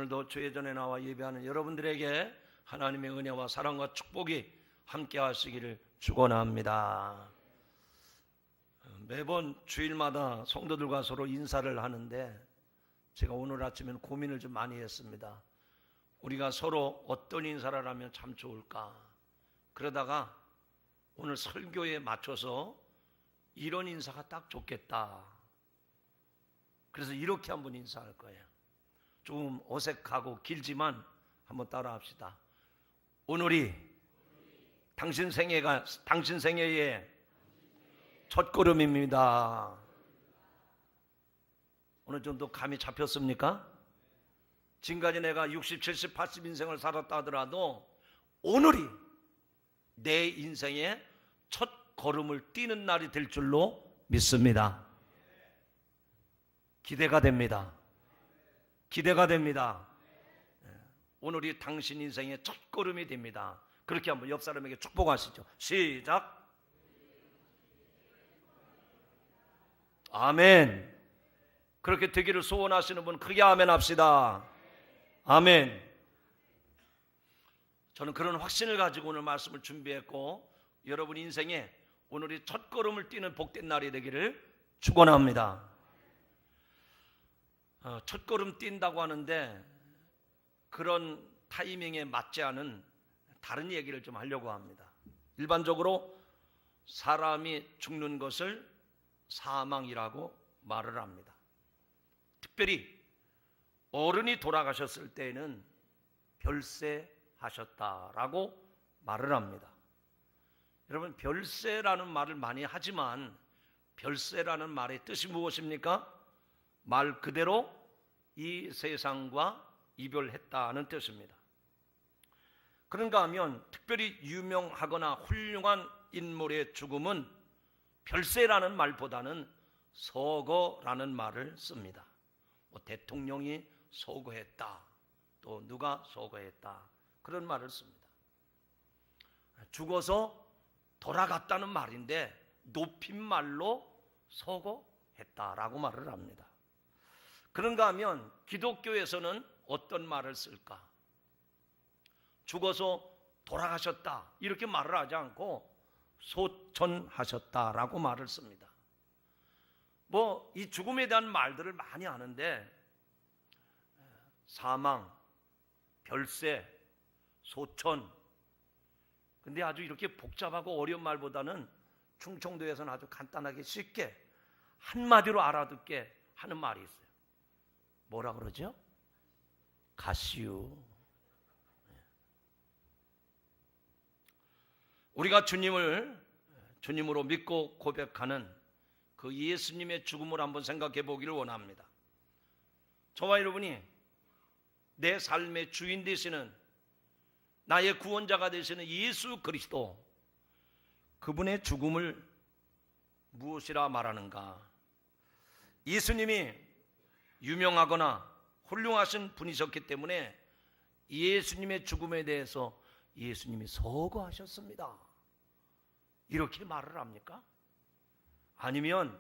오늘도 주의 전에 나와 예배하는 여러분들에게 하나님의 은혜와 사랑과 축복이 함께 하시기를 축원합니다. 매번 주일마다 성도들과 서로 인사를 하는데 제가 오늘 아침에는 고민을 좀 많이 했습니다. 우리가 서로 어떤 인사를 하면 참 좋을까? 그러다가 오늘 설교에 맞춰서 이런 인사가 딱 좋겠다. 그래서 이렇게 한번 인사할 거예요. 좀 어색하고 길지만 한번 따라 합시다. 오늘이 당신 생애의 첫 걸음입니다. 어느 정도 감이 잡혔습니까? 지금까지 내가 60, 70, 80 인생을 살았다 하더라도 오늘이 내 인생의 첫 걸음을 뛰는 날이 될 줄로 믿습니다. 기대가 됩니다. 기대가 됩니다. 오늘이 당신 인생의 첫 걸음이 됩니다. 그렇게 한번 옆 사람에게 축복하시죠. 시작. 아멘. 그렇게 되기를 소원하시는 분 크게 아멘 합시다. 아멘. 저는 그런 확신을 가지고 오늘 말씀을 준비했고 여러분 인생에 오늘이 첫 걸음을 뛰는 복된 날이 되기를 축원합니다. 첫 걸음 뛴다고 하는데 그런 타이밍에 맞지 않은 다른 얘기를 좀 하려고 합니다. 일반적으로 사람이 죽는 것을 사망이라고 말을 합니다. 특별히 어른이 돌아가셨을 때에는 별세하셨다라고 말을 합니다. 여러분 별세라는 말을 많이 하지만 별세라는 말의 뜻이 무엇입니까? 말 그대로 이 세상과 이별했다는 뜻입니다. 그런가 하면 특별히 유명하거나 훌륭한 인물의 죽음은 별세라는 말보다는 서거라는 말을 씁니다. 대통령이 서거했다, 또 누가 서거했다 그런 말을 씁니다. 죽어서 돌아갔다는 말인데 높임말로 서거했다라고 말을 합니다. 그런가 하면 기독교에서는 어떤 말을 쓸까? 죽어서 돌아가셨다 이렇게 말을 하지 않고 소천하셨다라고 말을 씁니다. 이 죽음에 대한 말들을 많이 하는데 사망, 별세, 소천 근데 아주 이렇게 복잡하고 어려운 말보다는 충청도에서는 아주 간단하게 쉽게 한마디로 알아듣게 하는 말이 있어요. 뭐라 그러죠? 가시유. 우리가 주님으로 믿고 고백하는 그 예수님의 죽음을 한번 생각해 보기를 원합니다. 저와 여러분이 내 삶의 주인 되시는 나의 구원자가 되시는 예수 그리스도 그분의 죽음을 무엇이라 말하는가? 예수님이 유명하거나 훌륭하신 분이셨기 때문에 예수님의 죽음에 대해서 예수님이 서거하셨습니다 이렇게 말을 합니까? 아니면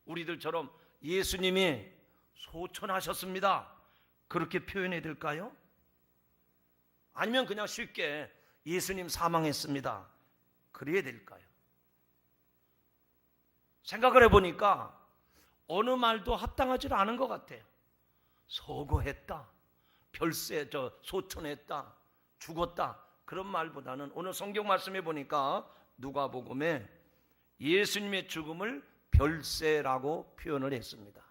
우리들처럼 예수님이 소천하셨습니다 그렇게 표현해야 될까요? 아니면 그냥 쉽게 예수님 사망했습니다 그래야 될까요? 생각을 해보니까 어느 말도 합당하지 않은 것 같아요. 서거했다, 소천했다, 죽었다 그런 말보다는 오늘 성경 말씀해 보니까 누가복음에 예수님의 죽음을 별세라고 표현을 했습니다.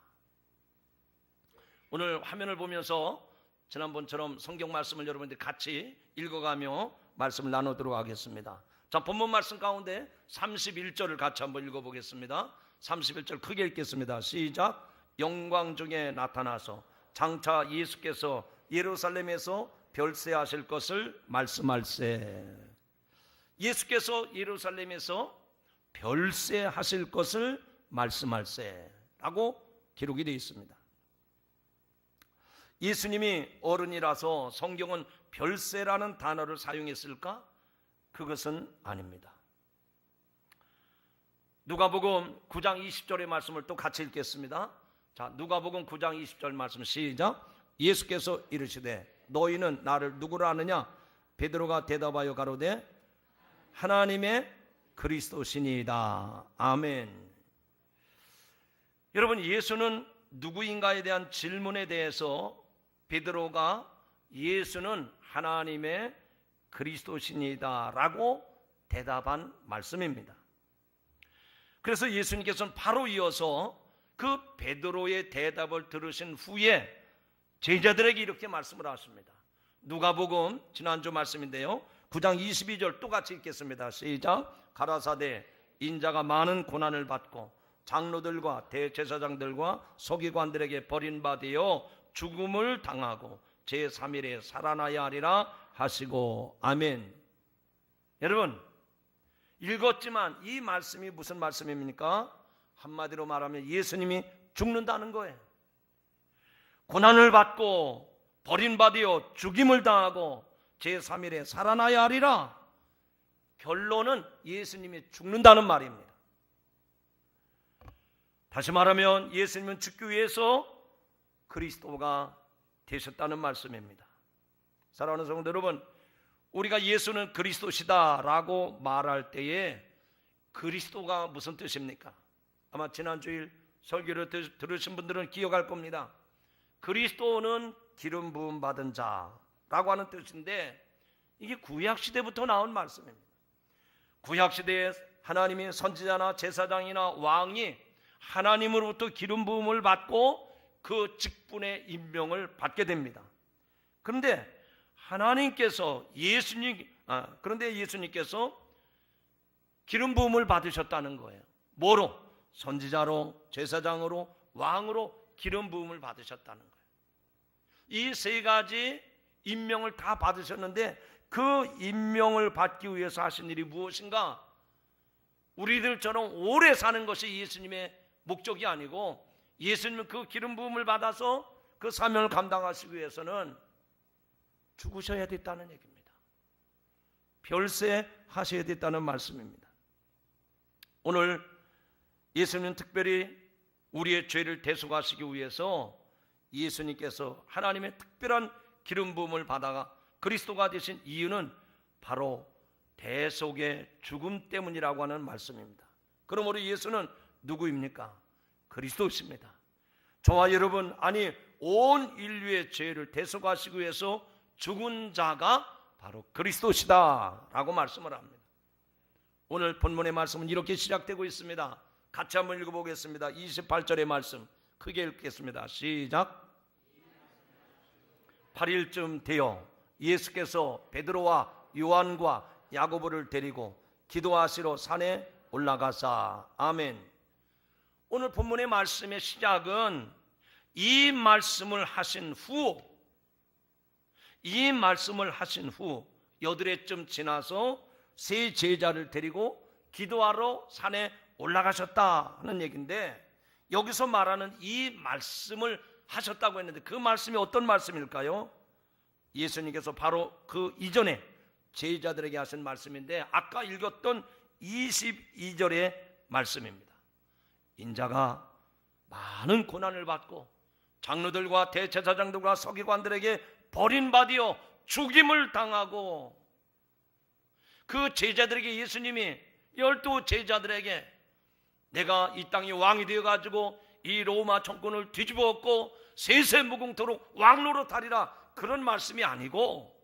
오늘 화면을 보면서 지난번처럼 성경 말씀을 여러분들 같이 읽어가며 말씀을 나누도록 하겠습니다. 자, 본문 말씀 가운데 31절을 같이 한번 읽어보겠습니다. 31절 크게 읽겠습니다. 시작. 영광 중에 나타나서 장차 예수께서 예루살렘에서 별세하실 것을 말씀할세. 예수께서 예루살렘에서 별세하실 것을 말씀할세 라고 기록이 되어 있습니다. 예수님이 어른이라서 성경은 별세라는 단어를 사용했을까? 그것은 아닙니다. 누가복음 9장 20절의 말씀을 또 같이 읽겠습니다. 자, 누가복음 9장 20절 말씀 시작. 예수께서 이르시되 너희는 나를 누구라 하느냐? 베드로가 대답하여 가로되 하나님의 그리스도시니이다. 아멘. 여러분, 예수는 누구인가에 대한 질문에 대해서 베드로가 예수는 하나님의 그리스도시니이다 라고 대답한 말씀입니다. 그래서 예수님께서는 바로 이어서 그 베드로의 대답을 들으신 후에 제자들에게 이렇게 말씀을 하십니다. 누가복음 지난주 말씀인데요, 9장 22절 똑같이 읽겠습니다. 시작. 가라사대 인자가 많은 고난을 받고 장로들과 대제사장들과 서기관들에게 버림받아 죽음을 당하고 제3일에 살아나야 하리라 하시고. 아멘. 여러분, 읽었지만 이 말씀이 무슨 말씀입니까? 한마디로 말하면 예수님이 죽는다는 거예요. 고난을 받고 버림받아 죽임을 당하고 제3일에 살아나야 하리라. 결론은 예수님이 죽는다는 말입니다. 다시 말하면 예수님은 죽기 위해서 그리스도가 되셨다는 말씀입니다. 사랑하는 성도 여러분, 우리가 예수는 그리스도시다 라고 말할 때에 그리스도가 무슨 뜻입니까? 아마 지난주일 설교를 들으신 분들은 기억할 겁니다. 그리스도는 기름 부음 받은 자라고 하는 뜻인데, 이게 구약시대부터 나온 말씀입니다. 구약시대에 하나님의 선지자나 제사장이나 왕이 하나님으로부터 기름 부음을 받고 그 직분의 임명을 받게 됩니다. 그런데 예수님께서 기름 부음을 받으셨다는 거예요. 뭐로? 선지자로, 제사장으로, 왕으로 기름 부음을 받으셨다는 거예요. 이 세 가지 임명을 다 받으셨는데 그 임명을 받기 위해서 하신 일이 무엇인가? 우리들처럼 오래 사는 것이 예수님의 목적이 아니고, 예수님은 그 기름 부음을 받아서 그 사명을 감당하시기 위해서는 죽으셔야 됐다는 얘기입니다. 별세하셔야 됐다는 말씀입니다. 오늘 예수님은 특별히 우리의 죄를 대속하시기 위해서 예수님께서 하나님의 특별한 기름 부음을 받아가 그리스도가 되신 이유는 바로 대속의 죽음 때문이라고 하는 말씀입니다. 그러므로 예수는 누구입니까? 그리스도십니다. 저와 여러분, 아니 온 인류의 죄를 대속하시기 위해서 죽은 자가 바로 그리스도시다 라고 말씀을 합니다. 오늘 본문의 말씀은 이렇게 시작되고 있습니다. 같이 한번 읽어보겠습니다. 28절의 말씀 크게 읽겠습니다. 시작. 8일쯤 되어 예수께서 베드로와 요한과 야고보를 데리고 기도하시러 산에 올라가사. 아멘. 오늘 본문의 말씀의 시작은 이 말씀을 하신 후 여드레쯤 지나서 세 제자를 데리고 기도하러 산에 올라가셨다 하는 얘기인데, 여기서 말하는 이 말씀을 하셨다고 했는데 그 말씀이 어떤 말씀일까요? 예수님께서 바로 그 이전에 제자들에게 하신 말씀인데, 아까 읽었던 22절의 말씀입니다. 인자가 많은 고난을 받고 장로들과 대제사장들과 서기관들에게 버림받아 죽임을 당하고, 그 제자들에게 예수님이 12 제자들에게 내가 이 땅의 왕이 되어가지고 이 로마 정권을 뒤집어 엎고 세세 무궁토록 왕노릇 하리라, 그런 말씀이 아니고,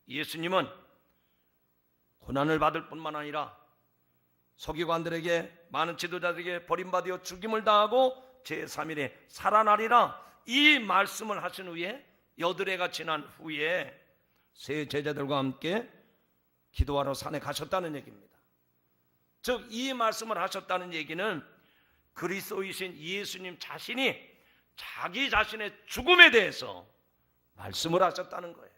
예수님은 고난을 받을 뿐만 아니라 서기관들에게, 많은 지도자들에게 버림받아 죽임을 당하고 제3일에 살아나리라, 이 말씀을 하신 후에 여드레가 지난 후에 세 제자들과 함께 기도하러 산에 가셨다는 얘기입니다. 즉 이 말씀을 하셨다는 얘기는 그리스도이신 예수님 자신이 자기 자신의 죽음에 대해서 말씀을 하셨다는 거예요.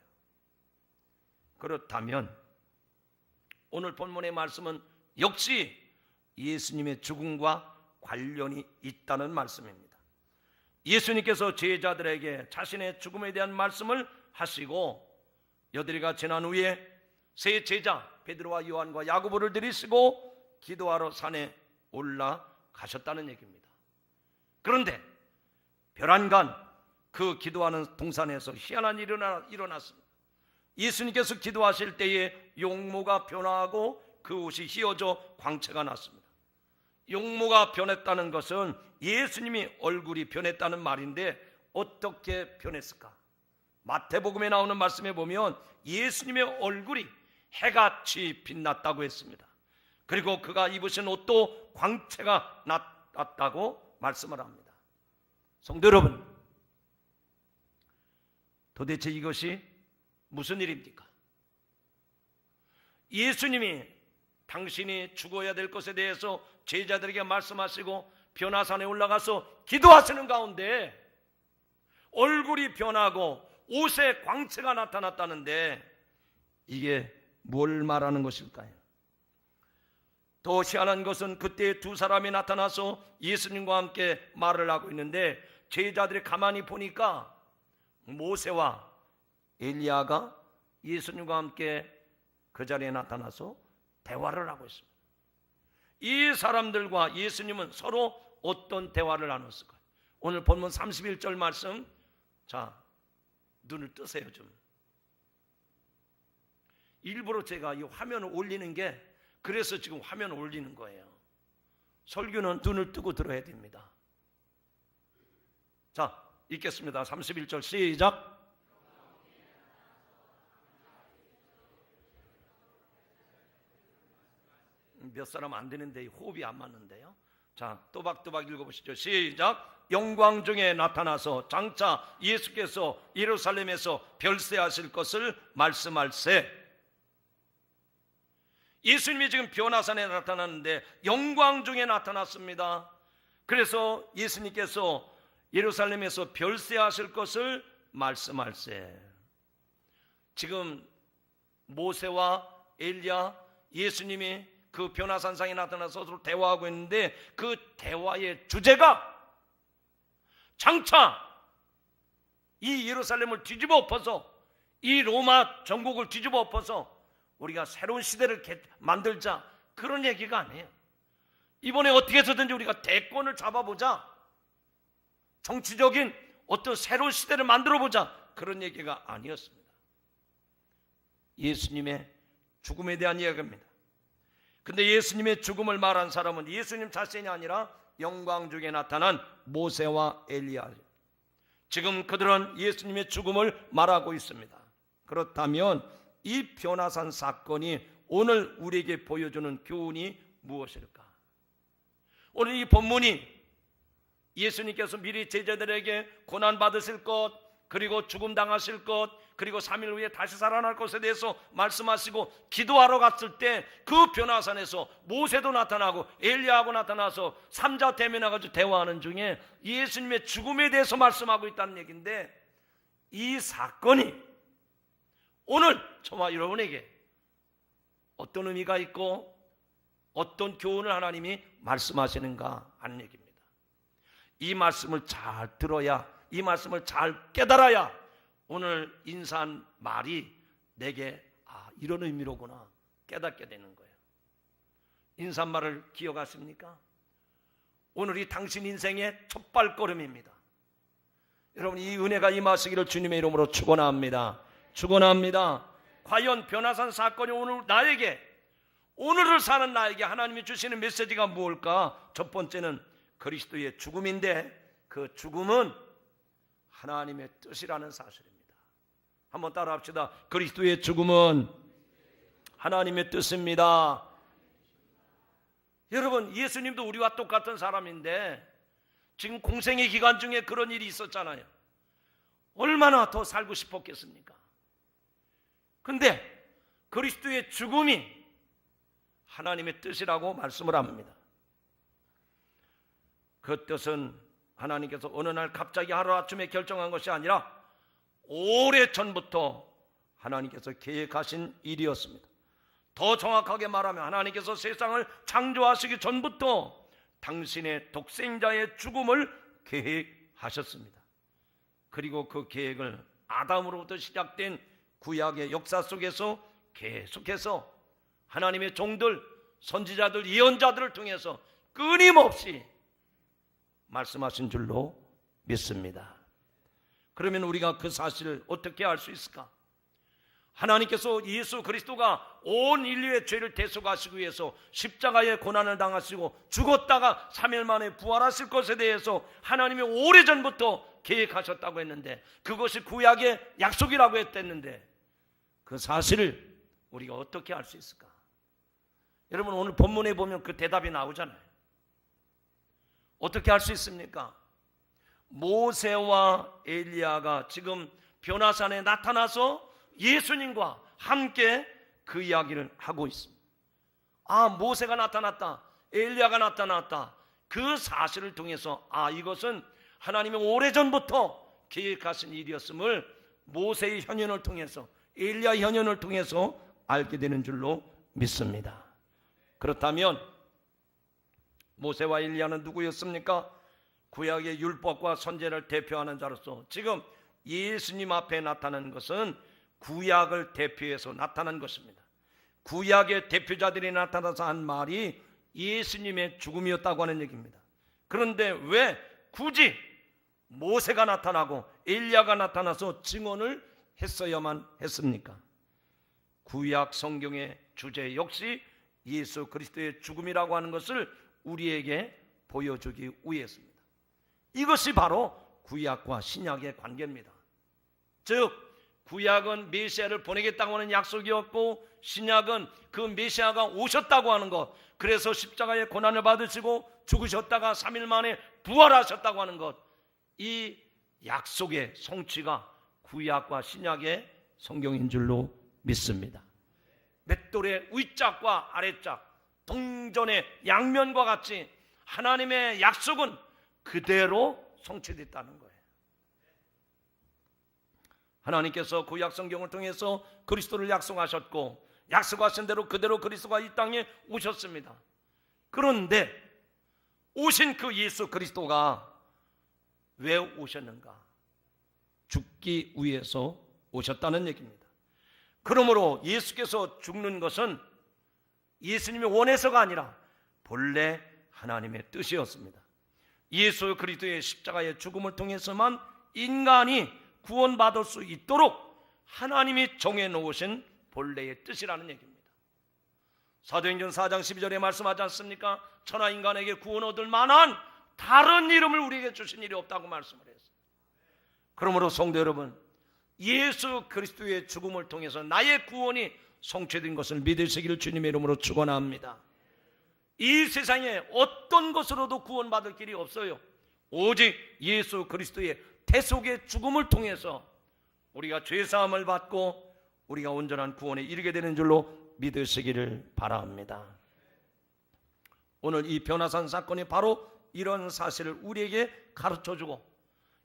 그렇다면 오늘 본문의 말씀은 역시 예수님의 죽음과 관련이 있다는 말씀입니다. 예수님께서 제자들에게 자신의 죽음에 대한 말씀을 하시고 여드레가 지난 후에 세 제자 베드로와 요한과 야고보를 데리시고 기도하러 산에 올라가셨다는 얘기입니다. 그런데 별안간 그 기도하는 동산에서 희한한 일이 일어났습니다. 예수님께서 기도하실 때에 용모가 변화하고 그 옷이 휘어져 광채가 났습니다. 용모가 변했다는 것은 예수님이 얼굴이 변했다는 말인데 어떻게 변했을까? 마태복음에 나오는 말씀에 보면 예수님의 얼굴이 해같이 빛났다고 했습니다. 그리고 그가 입으신 옷도 광채가 났다고 말씀을 합니다. 성도 여러분, 도대체 이것이 무슨 일입니까? 예수님이 당신이 죽어야 될 것에 대해서 제자들에게 말씀하시고 변화산에 올라가서 기도하시는 가운데 얼굴이 변하고 옷에 광채가 나타났다는데 이게 뭘 말하는 것일까요? 더 희한한 것은 그때 두 사람이 나타나서 예수님과 함께 말을 하고 있는데 제자들이 가만히 보니까 모세와 엘리야가 예수님과 함께 그 자리에 나타나서 대화를 하고 있습니다. 이 사람들과 예수님은 서로 어떤 대화를 나눴을까요? 오늘 본문 31절 말씀, 자, 눈을 뜨세요. 좀 일부러 제가 이 화면을 올리는 게 그래서 지금 화면을 올리는 거예요. 설교는 눈을 뜨고 들어야 됩니다. 자, 읽겠습니다. 31절 시작. 몇 사람 안 되는데 호흡이 안 맞는데요. 자, 또박또박 읽어보시죠. 시작. 영광 중에 나타나서 장차 예수께서 예루살렘에서 별세하실 것을 말씀할세. 예수님이 지금 변화산에 나타났는데 영광 중에 나타났습니다. 그래서 예수님께서 예루살렘에서 별세하실 것을 말씀할세. 지금 모세와 엘리야, 예수님이 그 변화산상에 나타나서 서로 대화하고 있는데 그 대화의 주제가 장차 이 예루살렘을 뒤집어 엎어서 이 로마 전국을 뒤집어 엎어서 우리가 새로운 시대를 만들자, 그런 얘기가 아니에요. 이번에 어떻게 해서든지 우리가 대권을 잡아보자, 정치적인 어떤 새로운 시대를 만들어보자, 그런 얘기가 아니었습니다. 예수님의 죽음에 대한 이야기입니다. 근데 예수님의 죽음을 말한 사람은 예수님 자신이 아니라 영광 중에 나타난 모세와 엘리야. 지금 그들은 예수님의 죽음을 말하고 있습니다. 그렇다면 이 변화산 사건이 오늘 우리에게 보여주는 교훈이 무엇일까? 오늘 이 본문이 예수님께서 미리 제자들에게 고난받으실 것, 그리고 죽음 당하실 것, 그리고 3일 후에 다시 살아날 것에 대해서 말씀하시고 기도하러 갔을 때 그 변화산에서 모세도 나타나고 엘리야하고 나타나서 삼자 대면해가지고 대화하는 중에 예수님의 죽음에 대해서 말씀하고 있다는 얘기인데, 이 사건이 오늘 저와 여러분에게 어떤 의미가 있고 어떤 교훈을 하나님이 말씀하시는가 하는 얘기입니다. 이 말씀을 잘 들어야, 이 말씀을 잘 깨달아야 오늘 인사한 말이 내게 이런 의미로구나 깨닫게 되는 거예요. 인사말을 기억하십니까? 오늘이 당신 인생의 첫 발걸음입니다. 여러분, 이 은혜가 임하시기를 주님의 이름으로 축원합니다. 축원합니다. 과연 변화산 사건이 오늘 나에게, 오늘을 사는 나에게 하나님이 주시는 메시지가 무엇일까? 첫 번째는 그리스도의 죽음인데 그 죽음은 하나님의 뜻이라는 사실입니다. 한번 따라 합시다. 그리스도의 죽음은 하나님의 뜻입니다. 여러분, 예수님도 우리와 똑같은 사람인데 지금 공생의 기간 중에 그런 일이 있었잖아요. 얼마나 더 살고 싶었겠습니까? 근데 그리스도의 죽음이 하나님의 뜻이라고 말씀을 합니다. 그 뜻은 하나님께서 어느 날 갑자기 하루아침에 결정한 것이 아니라 오래전부터 하나님께서 계획하신 일이었습니다. 더 정확하게 말하면 하나님께서 세상을 창조하시기 전부터 당신의 독생자의 죽음을 계획하셨습니다. 그리고 그 계획을 아담으로부터 시작된 구약의 역사 속에서 계속해서 하나님의 종들, 선지자들, 예언자들을 통해서 끊임없이 말씀하신 줄로 믿습니다. 그러면 우리가 그 사실을 어떻게 알 수 있을까? 하나님께서 예수 그리스도가 온 인류의 죄를 대속하시기 위해서 십자가의 고난을 당하시고 죽었다가 3일 만에 부활하실 것에 대해서 하나님이 오래전부터 계획하셨다고 했는데, 그것이 구약의 약속이라고 했댔는데, 그 사실을 우리가 어떻게 알 수 있을까? 여러분, 오늘 본문에 보면 그 대답이 나오잖아요. 어떻게 알 수 있습니까? 모세와 엘리야가 지금 변화산에 나타나서 예수님과 함께 그 이야기를 하고 있습니다. 아, 모세가 나타났다, 엘리야가 나타났다. 그 사실을 통해서 이것은 하나님이 오래전부터 계획하신 일이었음을 모세의 현현을 통해서, 엘리야 현현을 통해서 알게 되는 줄로 믿습니다. 그렇다면 모세와 엘리야는 누구였습니까? 구약의 율법과 선제를 대표하는 자로서 지금 예수님 앞에 나타나는 것은 구약을 대표해서 나타난 것입니다. 구약의 대표자들이 나타나서 한 말이 예수님의 죽음이었다고 하는 얘기입니다. 그런데 왜 굳이 모세가 나타나고 엘리야가 나타나서 증언을 했어야만 했습니까? 구약 성경의 주제 역시 예수 그리스도의 죽음이라고 하는 것을 우리에게 보여주기 위해서입니다. 이것이 바로 구약과 신약의 관계입니다. 즉, 구약은 메시아를 보내겠다고 하는 약속이었고, 신약은 그 메시아가 오셨다고 하는 것, 그래서 십자가의 고난을 받으시고 죽으셨다가 3일 만에 부활하셨다고 하는 것, 이 약속의 성취가 구약과 신약의 성경인 줄로 믿습니다. 맷돌의 윗짝과 아랫짝, 동전의 양면과 같이 하나님의 약속은 그대로 성취됐다는 거예요. 하나님께서 구약 성경을 통해서 그리스도를 약속하셨고, 약속하신 대로 그대로 그리스도가 이 땅에 오셨습니다. 그런데 오신 그 예수 그리스도가 왜 오셨는가? 죽기 위해서 오셨다는 얘기입니다. 그러므로 예수께서 죽는 것은 예수님이 원해서가 아니라 본래 하나님의 뜻이었습니다. 예수 그리스도의 십자가의 죽음을 통해서만 인간이 구원받을 수 있도록 하나님이 정해놓으신 본래의 뜻이라는 얘기입니다. 사도행전 4장 12절에 말씀하지 않습니까? 천하 인간에게 구원 얻을 만한 다른 이름을 우리에게 주신 일이 없다고 말씀을 했어요. 그러므로 성도 여러분, 예수 그리스도의 죽음을 통해서 나의 구원이 성취된 것을 믿으시기를 주님의 이름으로 축원합니다. 이 세상에 어떤 것으로도 구원받을 길이 없어요. 오직 예수 그리스도의 대속의 죽음을 통해서 우리가 죄사함을 받고 우리가 온전한 구원에 이르게 되는 줄로 믿으시기를 바랍니다. 오늘 이 변화산 사건이 바로 이런 사실을 우리에게 가르쳐주고,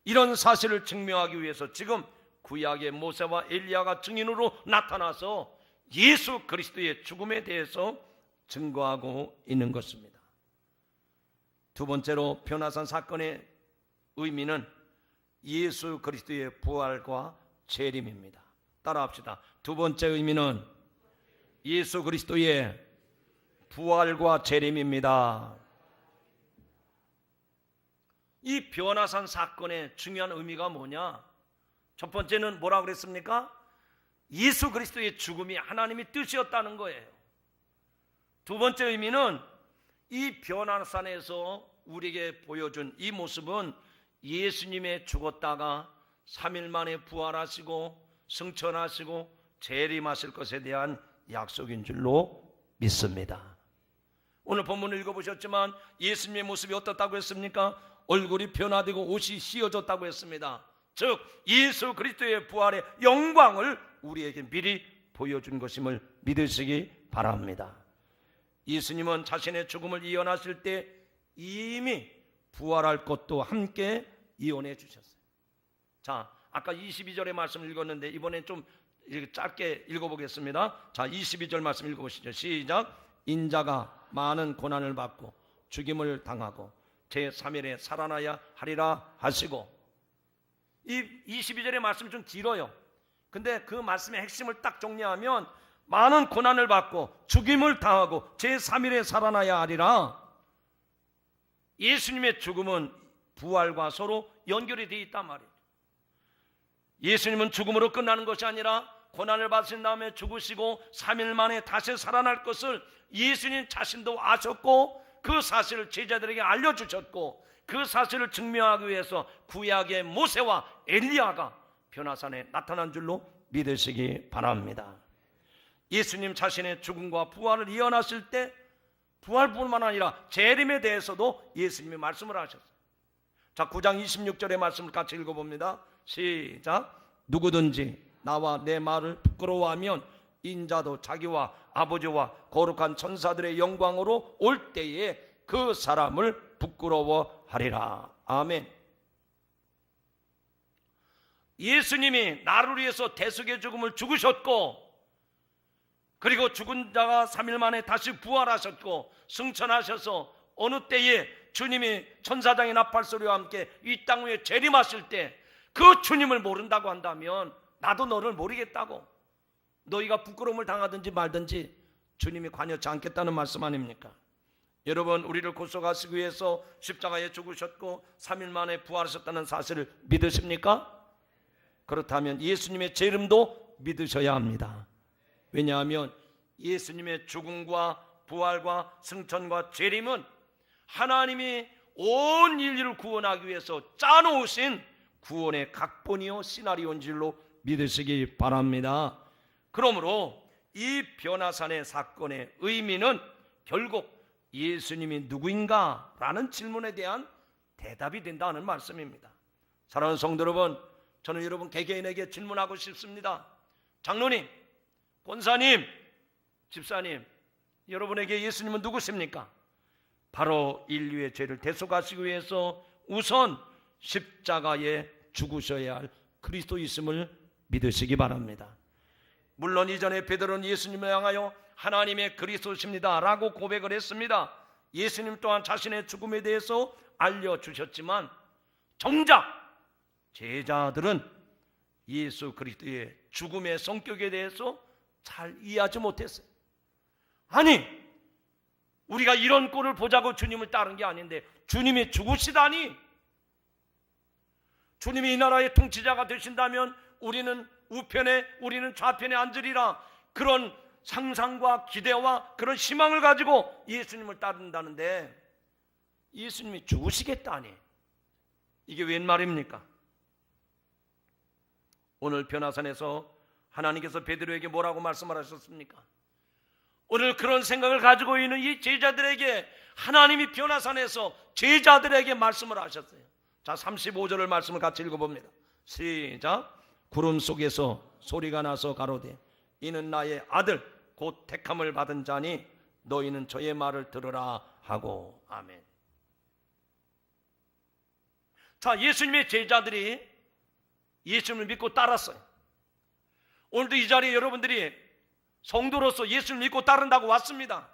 이런 사실을 증명하기 위해서 지금 구약의 모세와 엘리야가 증인으로 나타나서 예수 그리스도의 죽음에 대해서 증거하고 있는 것입니다. 두 번째로 변화산 사건의 의미는 예수 그리스도의 부활과 재림입니다. 따라합시다. 두 번째 의미는 예수 그리스도의 부활과 재림입니다. 이 변화산 사건의 중요한 의미가 뭐냐? 첫 번째는 뭐라고 그랬습니까? 예수 그리스도의 죽음이 하나님의 뜻이었다는 거예요. 두 번째 의미는 이 변화산에서 우리에게 보여준 이 모습은 예수님의 죽었다가 3일 만에 부활하시고 승천하시고 재림하실 것에 대한 약속인 줄로 믿습니다. 오늘 본문을 읽어보셨지만 예수님의 모습이 어떻다고 했습니까? 얼굴이 변화되고 옷이 씌어졌다고 했습니다. 즉 예수 그리스도의 부활의 영광을 우리에게 미리 보여준 것임을 믿으시기 바랍니다. 예수님은 자신의 죽음을 예언하실 때 이미 부활할 것도 함께 예언해 주셨어요. 자, 아까 22절의 말씀을 읽었는데 이번엔 좀 짧게 읽어보겠습니다. 자, 22절 말씀 읽어보시죠. 시작. 인자가 많은 고난을 받고 죽임을 당하고 제3일에 살아나야 하리라 하시고, 이 22절의 말씀이 좀 길어요. 근데 그 말씀의 핵심을 딱 정리하면 많은 고난을 받고 죽임을 당하고 제3일에 살아나야 하리라. 예수님의 죽음은 부활과 서로 연결이 되어 있단 말이에요. 예수님은 죽음으로 끝나는 것이 아니라 고난을 받으신 다음에 죽으시고 3일 만에 다시 살아날 것을 예수님 자신도 아셨고 그 사실을 제자들에게 알려주셨고 그 사실을 증명하기 위해서 구약의 모세와 엘리야가 변화산에 나타난 줄로 믿으시기 바랍니다. 예수님 자신의 죽음과 부활을 예언하실 때 부활뿐만 아니라 재림에 대해서도 예수님이 말씀을 하셨어요. 자, 9장 26절의 말씀을 같이 읽어봅니다. 시작. 누구든지 나와 내 말을 부끄러워하면 인자도 자기와 아버지와 거룩한 천사들의 영광으로 올 때에 그 사람을 부끄러워하리라. 아멘. 예수님이 나를 위해서 대속의 죽음을 죽으셨고 그리고 죽은 자가 3일 만에 다시 부활하셨고 승천하셔서 어느 때에 주님이 천사장의 나팔소리와 함께 이 땅 위에 재림하실 때 그 주님을 모른다고 한다면 나도 너를 모르겠다고, 너희가 부끄러움을 당하든지 말든지 주님이 관여치 않겠다는 말씀 아닙니까? 여러분, 우리를 구속하시기 위해서 십자가에 죽으셨고 3일 만에 부활하셨다는 사실을 믿으십니까? 그렇다면 예수님의 재림도 믿으셔야 합니다. 왜냐하면 예수님의 죽음과 부활과 승천과 재림은 하나님이 온 인류를 구원하기 위해서 짜놓으신 구원의 각본이요 시나리오인 줄로 믿으시기 바랍니다. 그러므로 이 변화산의 사건의 의미는 결국 예수님이 누구인가? 라는 질문에 대한 대답이 된다는 말씀입니다. 사랑하는 성도 여러분, 저는 여러분 개개인에게 질문하고 싶습니다. 장로님, 권사님, 집사님, 여러분에게 예수님은 누구십니까? 바로 인류의 죄를 대속하시기 위해서 우선 십자가에 죽으셔야 할 그리스도이심을 믿으시기 바랍니다. 물론 이전에 베드로는 예수님을 향하여 하나님의 그리스도십니다 라고 고백을 했습니다. 예수님 또한 자신의 죽음에 대해서 알려주셨지만 정작 제자들은 예수 그리스도의 죽음의 성격에 대해서 잘 이해하지 못했어요. 아니, 우리가 이런 꼴을 보자고 주님을 따른 게 아닌데 주님이 죽으시다니, 주님이 이 나라의 통치자가 되신다면 우리는 우편에, 우리는 좌편에 앉으리라, 그런 상상과 기대와 그런 희망을 가지고 예수님을 따른다는데 예수님이 죽으시겠다니, 이게 웬 말입니까? 오늘 변화산에서 하나님께서 베드로에게 뭐라고 말씀을 하셨습니까? 오늘 그런 생각을 가지고 있는 이 제자들에게 하나님이 변화산에서 제자들에게 말씀을 하셨어요. 자, 35절의 말씀을 같이 읽어봅니다. 시작. 구름 속에서 소리가 나서 가로되 이는 나의 아들 곧 택함을 받은 자니 너희는 저의 말을 들으라 하고. 아멘. 자, 예수님의 제자들이 예수님을 믿고 따랐어요. 오늘도 이 자리에 여러분들이 성도로서 예수님을 믿고 따른다고 왔습니다.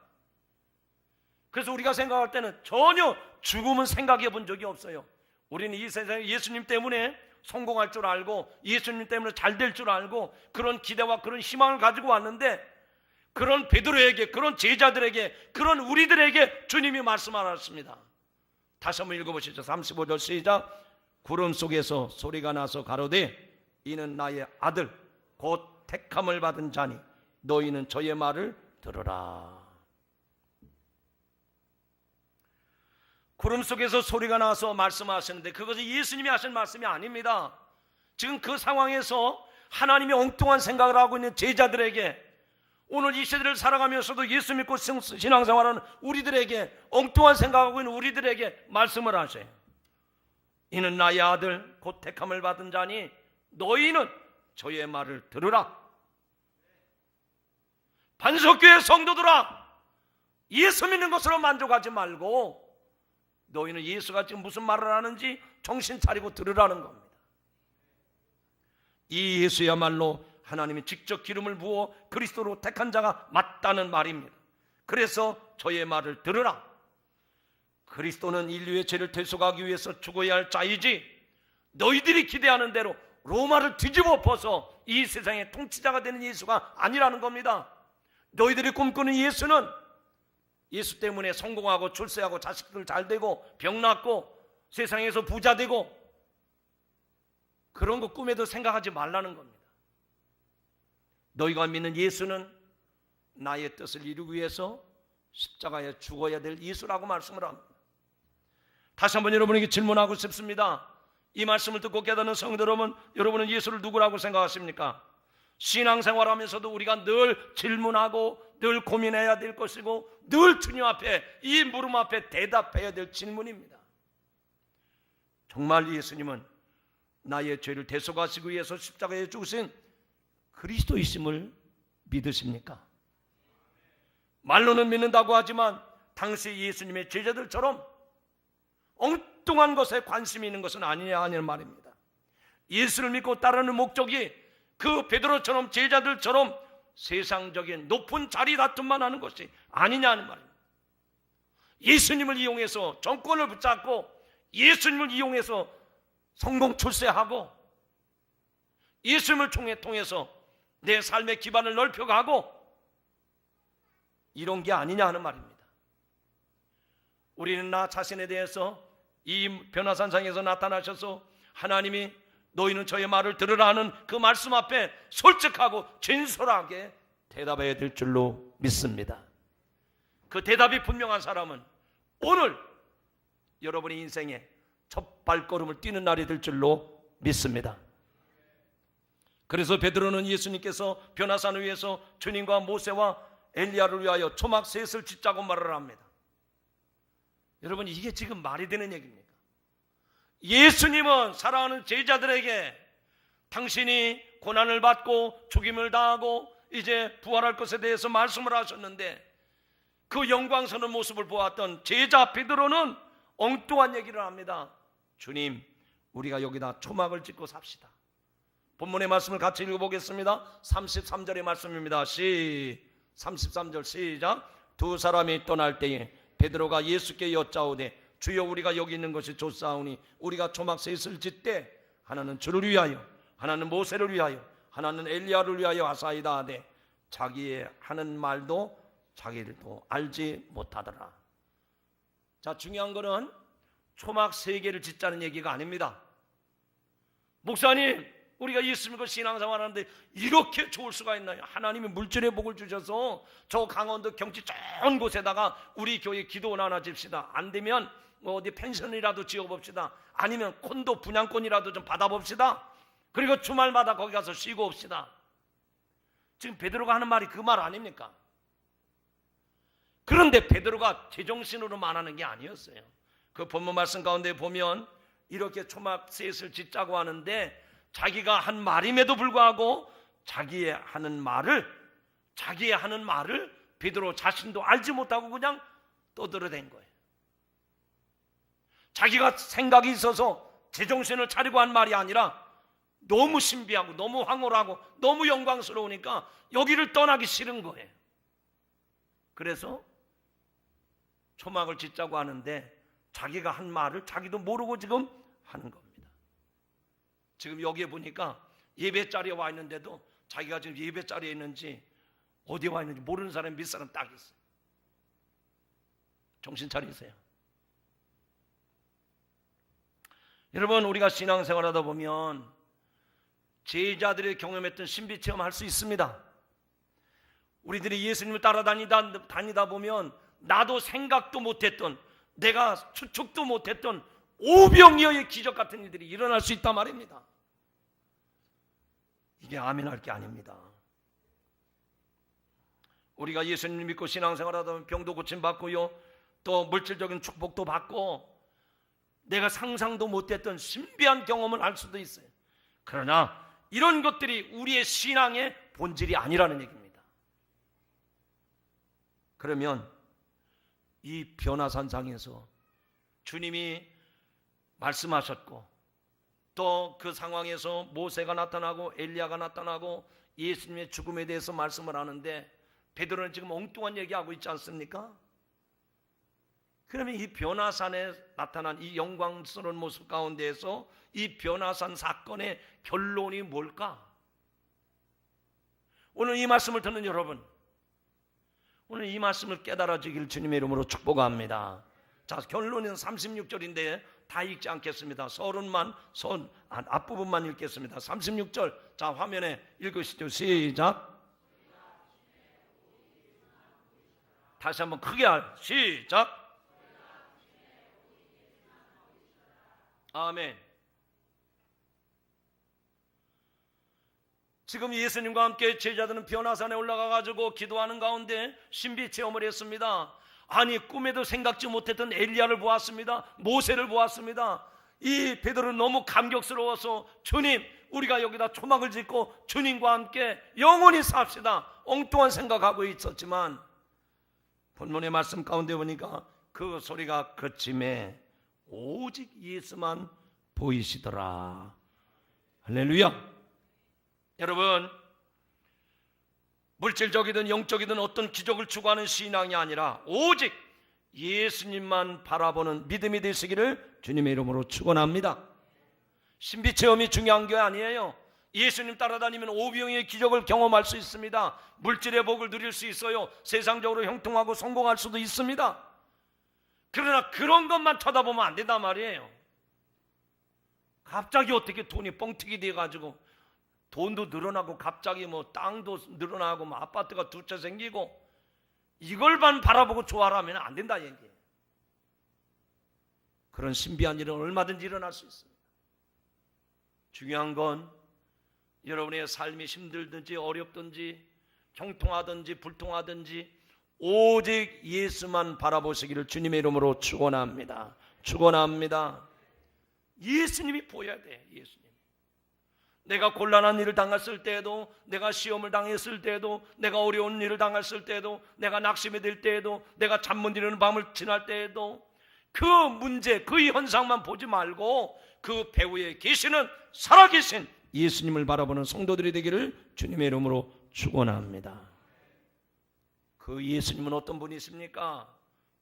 그래서 우리가 생각할 때는 전혀 죽음은 생각해 본 적이 없어요. 우리는 이 세상에 예수님 때문에 성공할 줄 알고 예수님 때문에 잘 될 줄 알고 그런 기대와 그런 희망을 가지고 왔는데 그런 베드로에게, 그런 제자들에게, 그런 우리들에게 주님이 말씀하셨습니다. 다시 한번 읽어보시죠. 35절 시작. 구름 속에서 소리가 나서 가로되 이는 나의 아들 곧 택함을 받은 자니 너희는 저의 말을 들으라. 구름 속에서 소리가 나서 말씀하시는데 그것은 예수님이 하신 말씀이 아닙니다. 지금 그 상황에서 하나님이 엉뚱한 생각을 하고 있는 제자들에게, 오늘 이 시대를 살아가면서도 예수 믿고 신앙생활하는 우리들에게, 엉뚱한 생각하고 있는 우리들에게 말씀을 하세요. 이는 나의 아들 곧 택함을 받은 자니 너희는 저의 말을 들으라. 반석교회 성도들아, 예수 믿는 것으로 만족하지 말고 너희는 예수가 지금 무슨 말을 하는지 정신 차리고 들으라는 겁니다. 이 예수야말로 하나님이 직접 기름을 부어 그리스도로 택한 자가 맞다는 말입니다. 그래서 저의 말을 들으라. 그리스도는 인류의 죄를 대속하기 위해서 죽어야 할 자이지 너희들이 기대하는 대로 로마를 뒤집어 엎어서 이 세상의 통치자가 되는 예수가 아니라는 겁니다. 너희들이 꿈꾸는 예수는 예수 때문에 성공하고 출세하고 자식들 잘 되고 병 낫고 세상에서 부자 되고 그런 거 꿈에도 생각하지 말라는 겁니다. 너희가 믿는 예수는 나의 뜻을 이루기 위해서 십자가에 죽어야 될 예수라고 말씀을 합니다. 다시 한번 여러분에게 질문하고 싶습니다. 이 말씀을 듣고 깨닫는 성도 여러분, 여러분은 예수를 누구라고 생각하십니까? 신앙생활하면서도 우리가 늘 질문하고 늘 고민해야 될 것이고 늘 주님 앞에, 이 물음 앞에 대답해야 될 질문입니다. 정말 예수님은 나의 죄를 대속하시기 위해서 십자가에 죽으신 그리스도이심을 믿으십니까? 말로는 믿는다고 하지만 당시 예수님의 제자들처럼 엉뚱한 것에 관심이 있는 것은 아니냐 하는 말입니다. 예수를 믿고 따르는 목적이 그 베드로처럼 제자들처럼 세상적인 높은 자리 다툼만 하는 것이 아니냐는 말입니다. 예수님을 이용해서 정권을 붙잡고 예수님을 이용해서 성공 출세하고 예수님을 통해서 내 삶의 기반을 넓혀가고 이런 게 아니냐 하는 말입니다. 우리는 나 자신에 대해서 이 변화산상에서 나타나셔서 하나님이 너희는 저의 말을 들으라 하는 그 말씀 앞에 솔직하고 진솔하게 대답해야 될 줄로 믿습니다. 그 대답이 분명한 사람은 오늘 여러분의 인생에 첫 발걸음을 뛰는 날이 될 줄로 믿습니다. 그래서 베드로는 예수님께서 변화산을 위해서 주님과 모세와 엘리야를 위하여 초막 셋을 짓자고 말을 합니다. 여러분, 이게 지금 말이 되는 얘기입니까? 예수님은 사랑하는 제자들에게 당신이 고난을 받고 죽임을 당하고 이제 부활할 것에 대해서 말씀을 하셨는데 그 영광스러운 모습을 보았던 제자 베드로는 엉뚱한 얘기를 합니다. 주님, 우리가 여기다 초막을 짓고 삽시다. 본문의 말씀을 같이 읽어보겠습니다. 33절의 말씀입니다. 33절 시작. 두 사람이 떠날 때에 베드로가 예수께 여짜오되 주여, 우리가 여기 있는 것이 좋사오니 우리가 초막 셋을 짓되 하나는 주를 위하여, 하나는 모세를 위하여, 하나는 엘리야를 위하여 하사이다 하되 자기의 하는 말도 자기들도 알지 못하더라. 자, 중요한 거는 초막 세 개를 짓자는 얘기가 아닙니다. 목사님, 우리가 예수 믿고 신앙생활 하는데 이렇게 좋을 수가 있나요? 하나님이 물질의 복을 주셔서 저 강원도 경치 좋은 곳에다가 우리 교회 기도원 하나 집시다. 안 되면 뭐 어디 펜션이라도 지어봅시다. 아니면 콘도 분양권이라도 좀 받아봅시다. 그리고 주말마다 거기 가서 쉬고 옵시다. 지금 베드로가 하는 말이 그 말 아닙니까? 그런데 베드로가 제정신으로 말하는 게 아니었어요. 그 본문 말씀 가운데 보면 이렇게 초막 셋을 짓자고 하는데 자기가 한 말임에도 불구하고 자기의 하는 말을 베드로 자신도 알지 못하고 그냥 떠들어댄 거예요. 자기가 생각이 있어서 제정신을 차리고 한 말이 아니라 너무 신비하고 너무 황홀하고 너무 영광스러우니까 여기를 떠나기 싫은 거예요. 그래서 초막을 짓자고 하는데 자기가 한 말을 자기도 모르고 지금 하는 겁니다. 지금 여기에 보니까 예배 자리에 와 있는데도 자기가 지금 예배 자리에 있는지 어디에 와 있는지 모르는 사람이 몇 사람 딱 있어요. 정신 차리세요. 여러분, 우리가 신앙생활하다 보면 제자들이 경험했던 신비체험 할 수 있습니다. 우리들이 예수님을 따라다니다 보면 나도 생각도 못했던, 내가 추측도 못했던 오병이어의 기적 같은 일들이 일어날 수 있단 말입니다. 이게 아멘할 게 아닙니다. 우리가 예수님 믿고 신앙생활하다 보면 병도 고침받고요, 또 물질적인 축복도 받고 내가 상상도 못했던 신비한 경험을 할 수도 있어요. 그러나 이런 것들이 우리의 신앙의 본질이 아니라는 얘기입니다. 그러면 이 변화산상에서 주님이 말씀하셨고 또 그 상황에서 모세가 나타나고 엘리야가 나타나고 예수님의 죽음에 대해서 말씀을 하는데 베드로는 지금 엉뚱한 얘기하고 있지 않습니까? 그러면 이 변화산에 나타난 이 영광스러운 모습 가운데에서 이 변화산 사건의 결론이 뭘까? 오늘 이 말씀을 듣는 여러분, 오늘 이 말씀을 깨달아지길 주님의 이름으로 축복합니다. 자, 결론은 36절인데 다 읽지 않겠습니다. 서론만 앞부분만 읽겠습니다. 36절 자 화면에 읽으시죠. 시작. 다시 한번 크게 시작. 아멘. 지금 예수님과 함께 제자들은 변화산에 올라가 가지고 기도하는 가운데 신비 체험을 했습니다. 아니 꿈에도 생각지 못했던 엘리야를 보았습니다. 모세를 보았습니다. 이 베드로는 너무 감격스러워서 주님 우리가 여기다 초막을 짓고 주님과 함께 영원히 삽시다 엉뚱한 생각하고 있었지만 본문의 말씀 가운데 보니까 그 소리가 그침에 오직 예수만 보이시더라. 할렐루야. 여러분 물질적이든 영적이든 어떤 기적을 추구하는 신앙이 아니라 오직 예수님만 바라보는 믿음이 되시기를 주님의 이름으로 축원합니다. 신비체험이 중요한 게 아니에요. 예수님 따라다니면 오병이의 기적을 경험할 수 있습니다. 물질의 복을 누릴 수 있어요. 세상적으로 형통하고 성공할 수도 있습니다. 그러나 그런 것만 쳐다보면 안 된단 말이에요. 갑자기 어떻게 돈이 뻥튀기 돼가지고 돈도 늘어나고 갑자기 뭐 땅도 늘어나고 뭐 아파트가 두 채 생기고 이걸만 바라보고 좋아하면 안 된다 얘기예요. 그런 신비한 일은 얼마든지 일어날 수 있습니다. 중요한 건 여러분의 삶이 힘들든지 어렵든지 형통하든지 불통하든지 오직 예수만 바라보시기를 주님의 이름으로 축원합니다. 축원합니다. 예수님이 보여야 돼. 예수님. 내가 곤란한 일을 당했을 때에도, 내가 시험을 당했을 때에도, 내가 어려운 일을 당했을 때에도, 내가 낙심이 될 때에도, 내가 잠 못 이루는 밤을 지날 때에도 그 문제, 그 현상만 보지 말고 그 배후에 계시는 살아계신 예수님을 바라보는 성도들이 되기를 주님의 이름으로 축원합니다. 그 예수님은 어떤 분이십니까?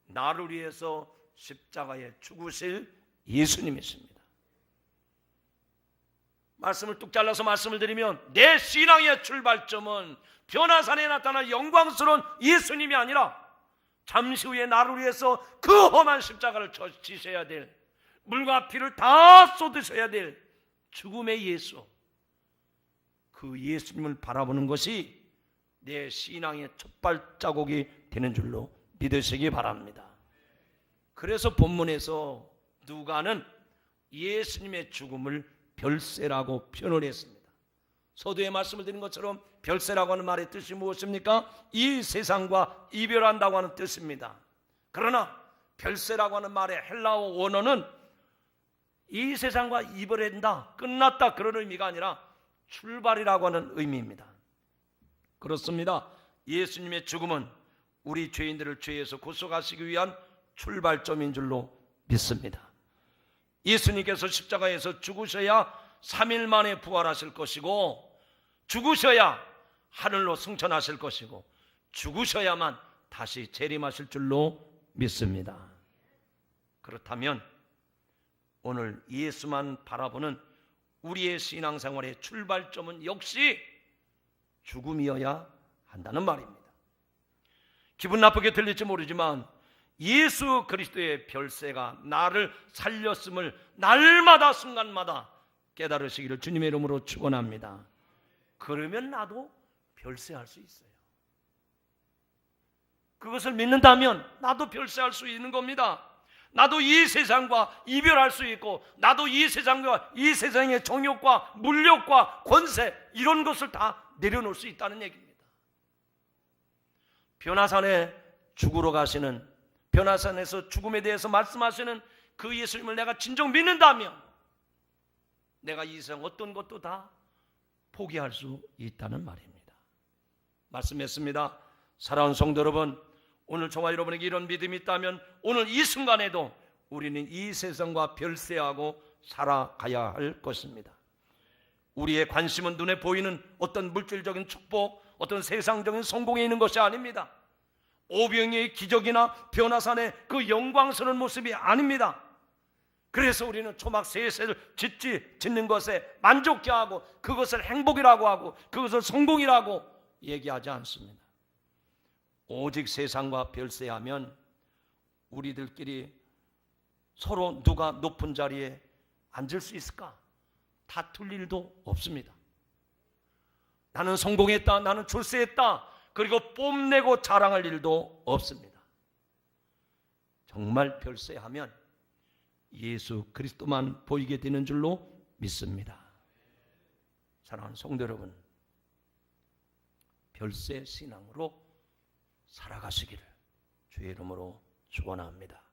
나를 위해서 십자가에 죽으실 예수님이십니다. 말씀을 뚝 잘라서 말씀을 드리면 내 신앙의 출발점은 변화산에 나타난 영광스러운 예수님이 아니라 잠시 후에 나를 위해서 그 험한 십자가를 지셔야 될, 물과 피를 다 쏟으셔야 될 죽음의 예수, 그 예수님을 바라보는 것이 내 신앙의 첫 발자국이 되는 줄로 믿으시기 바랍니다. 그래서 본문에서 누가는 예수님의 죽음을 별세라고 표현을 했습니다. 서두에 말씀을 드린 것처럼 별세라고 하는 말의 뜻이 무엇입니까? 이 세상과 이별한다고 하는 뜻입니다. 그러나 별세라고 하는 말의 헬라어 원어는 이 세상과 이별한다, 끝났다 그런 의미가 아니라 출발이라고 하는 의미입니다. 그렇습니다. 예수님의 죽음은 우리 죄인들을 죄에서 구속하시기 위한 출발점인 줄로 믿습니다. 예수님께서 십자가에서 죽으셔야 3일 만에 부활하실 것이고, 죽으셔야 하늘로 승천하실 것이고, 죽으셔야만 다시 재림하실 줄로 믿습니다. 그렇다면 오늘 예수만 바라보는 우리의 신앙생활의 출발점은 역시 죽음이어야 한다는 말입니다. 기분 나쁘게 들릴지 모르지만 예수 그리스도의 별세가 나를 살렸음을 날마다 순간마다 깨달으시기를 주님의 이름으로 축원합니다. 그러면 나도 별세할 수 있어요. 그것을 믿는다면 나도 별세할 수 있는 겁니다. 나도 이 세상과 이별할 수 있고, 나도 이 세상과 이 세상의 정욕과 물욕과 권세 이런 것을 다 내려놓을 수 있다는 얘기입니다. 변화산에 죽으러 가시는, 변화산에서 죽음에 대해서 말씀하시는 그 예수님을 내가 진정 믿는다면 내가 이 세상 어떤 것도 다 포기할 수 있다는 말입니다. 말씀했습니다. 사랑하는 성도 여러분, 오늘 저와 여러분에게 이런 믿음이 있다면 오늘 이 순간에도 우리는 이 세상과 별세하고 살아가야 할 것입니다. 우리의 관심은 눈에 보이는 어떤 물질적인 축복, 어떤 세상적인 성공에 있는 것이 아닙니다. 오병이의 기적이나 변화산의 그 영광스러운 모습이 아닙니다. 그래서 우리는 초막 셋을 짓는 것에 만족해하고 그것을 행복이라고 하고 그것을 성공이라고 얘기하지 않습니다. 오직 세상과 별세하면 우리들끼리 서로 누가 높은 자리에 앉을 수 있을까? 다툴 일도 없습니다. 나는 성공했다, 나는 출세했다, 그리고 뽐내고 자랑할 일도 없습니다. 정말 별세하면 예수 그리스도만 보이게 되는 줄로 믿습니다. 사랑하는 성도 여러분, 별세 신앙으로 살아가시기를 주의 이름으로 축원합니다.